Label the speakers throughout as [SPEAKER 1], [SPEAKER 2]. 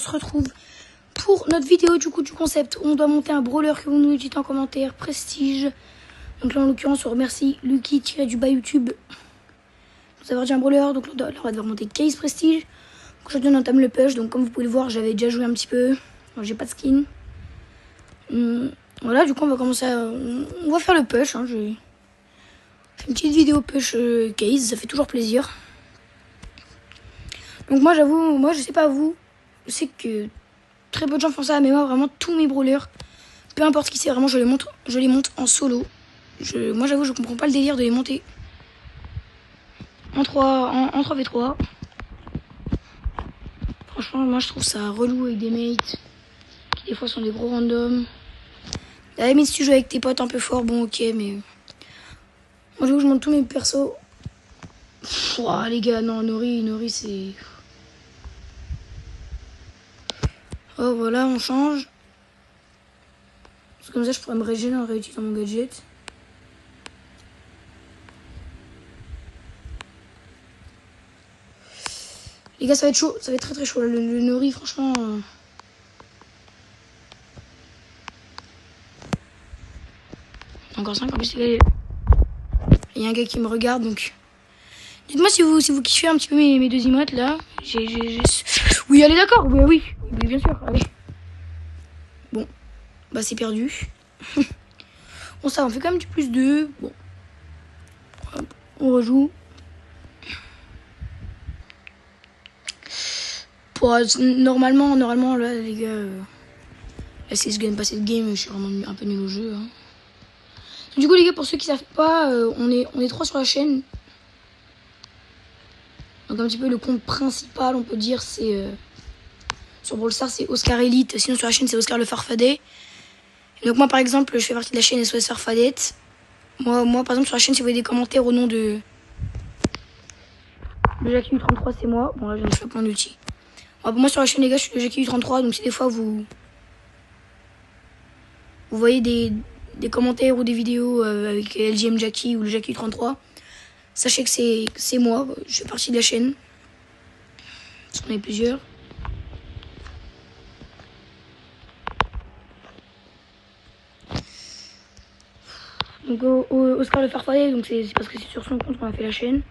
[SPEAKER 1] se retrouve pour notre vidéo du concept. On doit monter un brawler que vous nous dites en commentaire, prestige. Donc là en l'occurrence on remercie Lucky-YouTube de nous avoir dit un brawler. Donc là on va devoir monter case prestige. Donc aujourd'hui on entame le push. Donc comme vous pouvez le voir j'avais déjà joué un petit peu. J'ai pas de skin. Voilà, du coup on va commencer on va faire le push. J'ai fait une petite vidéo push case, ça fait toujours plaisir. Donc moi j'avoue, je sais pas vous, je sais que très peu de gens font ça, mais moi vraiment tous mes brawlers, peu importe qui c'est, vraiment je les monte en solo. Moi j'avoue je comprends pas le délire de les monter en 3v3. Franchement moi je trouve ça relou avec des mates qui des fois sont des gros randoms. À la limite si tu joues avec tes potes un peu fort, bon ok, mais moi j'avoue je monte tous mes persos. Ouah, les gars, non, Nori c'est... Oh voilà, on change. C'est comme ça je pourrais me régénérer en réutilisant mon gadget. Les gars, ça va être chaud, ça va être très chaud. Le Nori, franchement... Encore 5, en plus il y a un gars qui me regarde, donc... Dites-moi si vous kiffez un petit peu mes deux emotes là. Oui, allez d'accord, oui, bien sûr, allez. Bon, bah c'est perdu. Bon ça, on fait quand même du plus 2. Bon, on rejoue. Normalement là les gars, là si je gagne pas cette game, je suis vraiment un peu nul au jeu. Du coup les gars, pour ceux qui savent pas, on est 3 sur la chaîne. Donc un petit peu le compte principal, on peut dire, c'est sur Brawl Stars, c'est Oscar Elite. Sinon sur la chaîne c'est Oscar le Farfadet. Et donc moi par exemple, je fais partie de la chaîne SOS Farfadette. Moi par exemple sur la chaîne, si vous voyez des commentaires au nom de Jackie U33, c'est moi. Bon là je fais plein d'outils. Moi sur la chaîne les gars, je suis le Jackie U33, donc si des fois vous voyez des commentaires ou des vidéos avec LGM Jackie ou le Jackie U33, sachez que c'est moi, je fais partie de la chaîne. Parce qu'on est plusieurs. Donc Oscar le Farfadet, donc c'est parce que c'est sur son compte qu'on a fait la chaîne.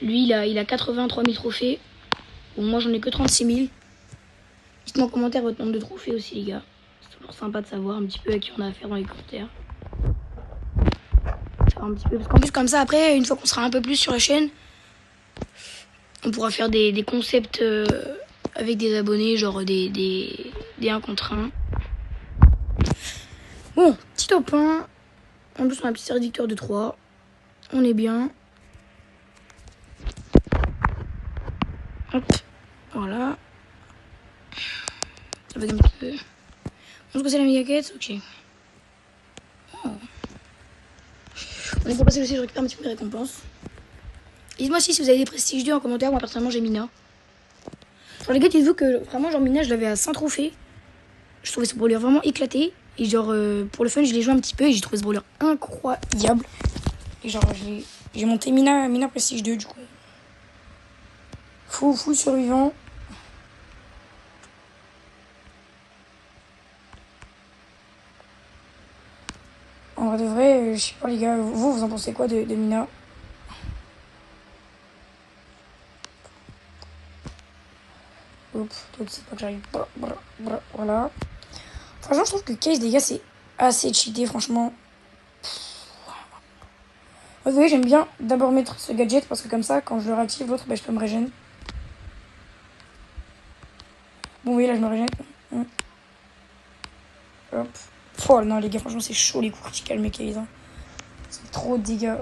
[SPEAKER 1] Lui il a 83 000 trophées. Bon moi j'en ai que 36 000. Dites-moi en commentaire votre nombre de trophées aussi les gars. C'est toujours sympa de savoir un petit peu à qui on a affaire dans les commentaires. Un petit peu, parce qu'en plus comme ça après, une fois qu'on sera un peu plus sur la chaîne, on pourra faire des concepts avec des abonnés, genre des 1 contre 1. Bon, petit top 1. En plus on a un petit réducteur de 3. On est bien. Hop, voilà. Ça va un petit peu. On se passe la méga quête, ok. Oh. On est pour passer aussi, je récupère un petit peu mes récompenses. Dites-moi si vous avez des prestiges 2 en commentaire. Moi personnellement j'ai Mina. Genre les gars, dites-vous que vraiment genre Mina je l'avais à 100 trophées. Je trouvais ce brawler vraiment éclaté. Et genre pour le fun je l'ai joué un petit peu et j'ai trouvé ce brawler incroyable. Et genre j'ai monté Mina prestige 2 du coup. Full survivant. En vrai de vrai, je sais pas les gars, vous en pensez quoi de Mina? Oups, toi tu sais pas que j'arrive. Voilà. Franchement, je trouve que Case, les gars, c'est assez cheaté, franchement. Vous voyez, j'aime bien d'abord mettre ce gadget parce que comme ça, quand je le réactive, l'autre, je peux me régénérer. Bon, oui, là, je me régène. Hop. Oh non, les gars, franchement, c'est chaud les coups critiques, mes Case. C'est trop de dégâts.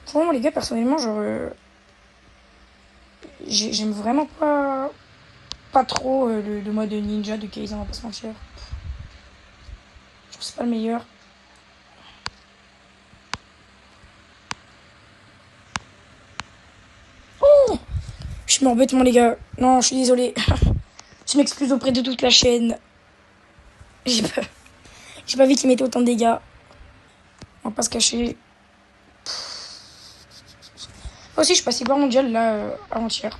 [SPEAKER 1] Franchement, les gars, personnellement, genre... j'aime vraiment pas trop le mode ninja de Case, on va pas se mentir. Je trouve que c'est pas le meilleur. Je meurs bêtement, les gars. Non, je suis désolé. Je m'excuse auprès de toute la chaîne. J'ai pas, j'ai pas vu qu'il mettait autant de dégâts. On va pas se cacher. Moi aussi, je suis passé par mondial là avant-hier.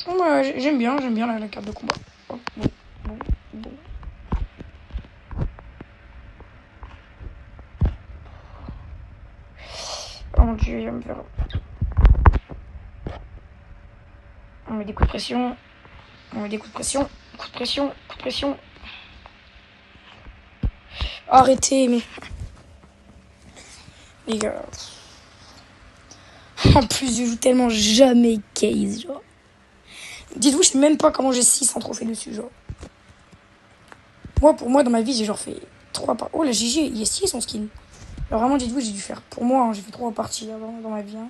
[SPEAKER 1] Moi, j'aime bien la carte de combat. Hop, bon. Oh mon dieu, il va me faire. On met des coups de pression. On met des coups de pression. Coup de pression. Coup de pression. Arrêtez, mais. Les gars. En plus, je joue tellement jamais case, genre. Dites-vous, je sais même pas comment j'ai 600 trophées dessus, genre. Moi, pour moi, dans ma vie, j'ai genre fait 3 parties. Oh, la GG, il est stylé son skin. Alors vraiment, dites-vous, j'ai dû faire. Pour moi, hein, j'ai fait 3 parties avant dans ma vie. Hein.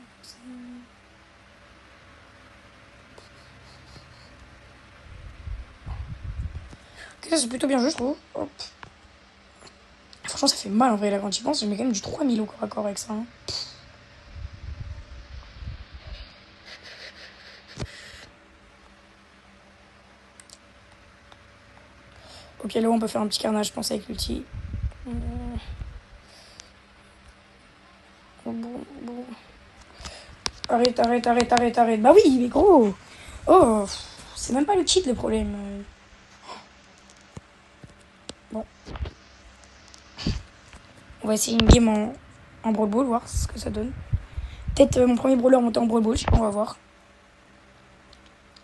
[SPEAKER 1] Ok, ça c'est plutôt bien joué, je trouve. Hop. Franchement, ça fait mal en vrai, là, quand tu penses. Je mets quand même du 3000 au corps à corps avec ça. Hein. Ok, là, on peut faire un petit carnage, je pense, avec l'ulti. Bon. Arrête. Bah oui, mais gros. Oh, c'est même pas le cheat le problème. Bon. On va essayer une game en Brawl Ball, voir ce que ça donne. Peut-être mon premier brawler monté en Brawl Ball, je sais pas, on va voir.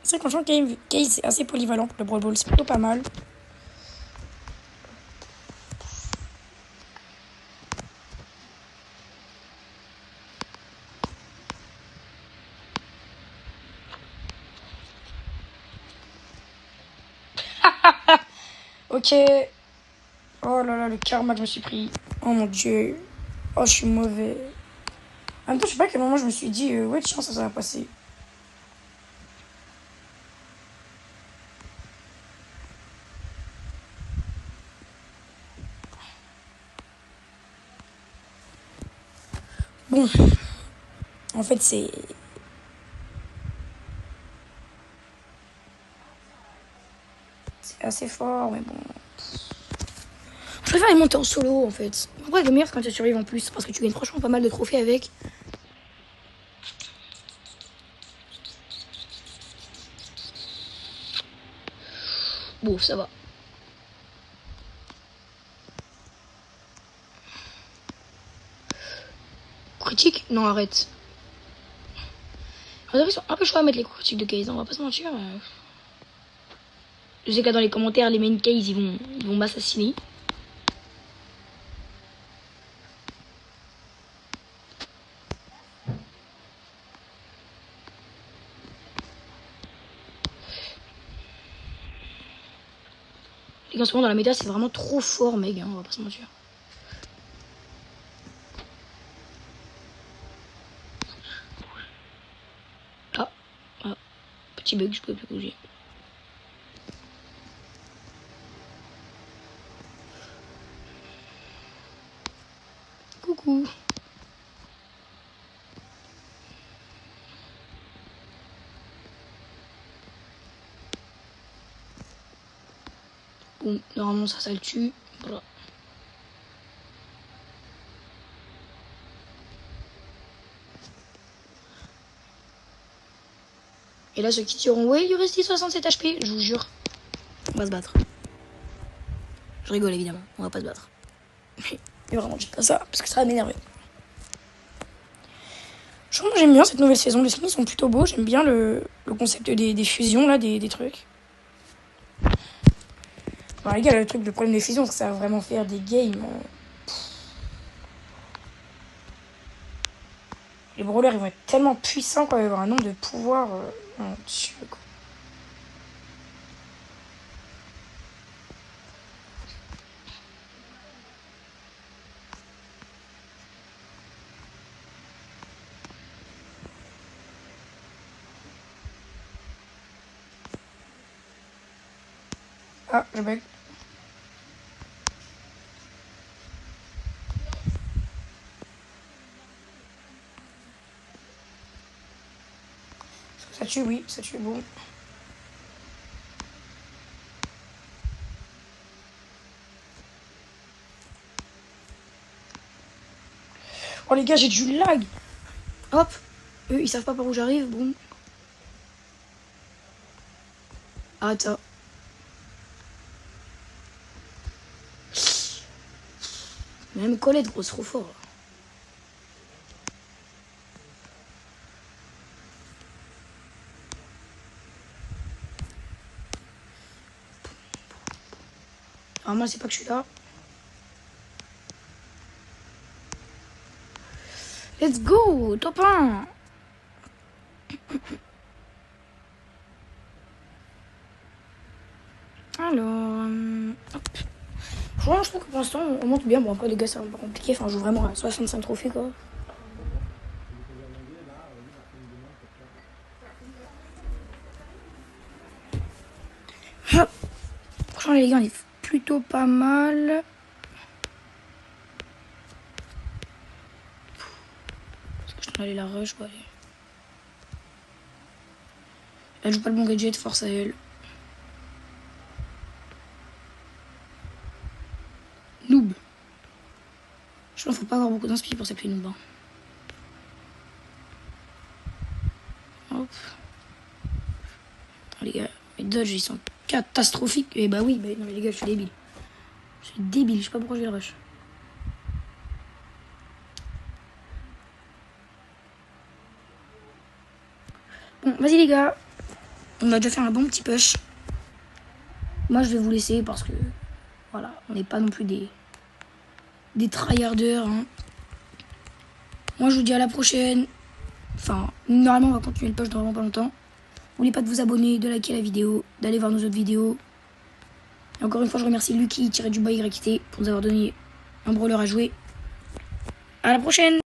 [SPEAKER 1] C'est vrai que franchement, Case, c'est assez polyvalent pour le Brawl Ball, c'est plutôt pas mal. Ok. Oh là là, le karma que je me suis pris. Oh mon dieu. Oh, je suis mauvais. En même temps, je sais pas à quel moment je me suis dit, ouais, de chance, ça va passer. Bon. En fait, c'est. C'est assez fort, mais bon. Je préfère les monter en solo, en fait. En vrai, le meilleur, c'est quand tu survives en plus, parce que tu gagnes franchement pas mal de trophées avec. Bon, ça va. Critique? Non, arrête. Ils sont un peu chauds à mettre les critiques de Case, on va pas se mentir. Je sais que là, dans les commentaires, les main Case, ils vont m'assassiner. Les gars, en ce moment, dans la méta, c'est vraiment trop fort, mec, hein, on va pas se mentir. Ah, petit bug, je peux plus bouger. Coucou. Bon, normalement, ça le tue. Voilà. Et là, ceux qui tireront, ouais, il reste 67 HP, je vous jure. On va se battre. Je rigole, évidemment, on va pas se battre. Mais vraiment, dites pas ça, parce que ça va m'énerver. Franchement, j'aime bien cette nouvelle saison. Les skins sont plutôt beaux. J'aime bien le concept des fusions, là, des trucs. Bon, les gars, le problème des fusions, c'est que ça va vraiment faire des games. Les brawlers, ils vont être tellement puissants, quoi. Il va y avoir un nombre de pouvoirs. Mon Dieu, quoi. Ah, je bug. Ça tue, oui, ça tue, bon. Oh les gars, j'ai du lag. Hop. Eux, ils savent pas par où j'arrive, bon. Attends. Même Colette, gros, c'est trop fort. Alors moi, c'est pas que je suis là. Let's go, top 1. Alors, hop. Franchement, je trouve que pour l'instant, on monte bien. Bon, après, les gars, c'est un peu compliqué. Enfin, je joue vraiment à 65 trophées, quoi. Hop. Franchement, les gars, on est plutôt pas mal. Est-ce que je dois aller la rush ou aller... Elle joue pas le bon gadget, force à elle. Noob. Je pense qu'il faut pas avoir beaucoup d'inspi pour s'appeler noob. Hein. Hop. Oh, les gars, mes dodges ils sont catastrophiques. Et bah oui, bah, non mais les gars, je suis débile. Je suis débile, je sais pas pourquoi je vais le rush. Bon, vas-y les gars. On a déjà fait un bon petit push. Moi, je vais vous laisser parce que, voilà, on n'est pas non plus des tryharders. Hein. Moi, je vous dis à la prochaine. Enfin, normalement, on va continuer le push dans vraiment pas longtemps. N'oubliez pas de vous abonner, de liker la vidéo, d'aller voir nos autres vidéos. Et encore une fois, je remercie Lucky-YT pour nous avoir donné un brawler à jouer. À la prochaine!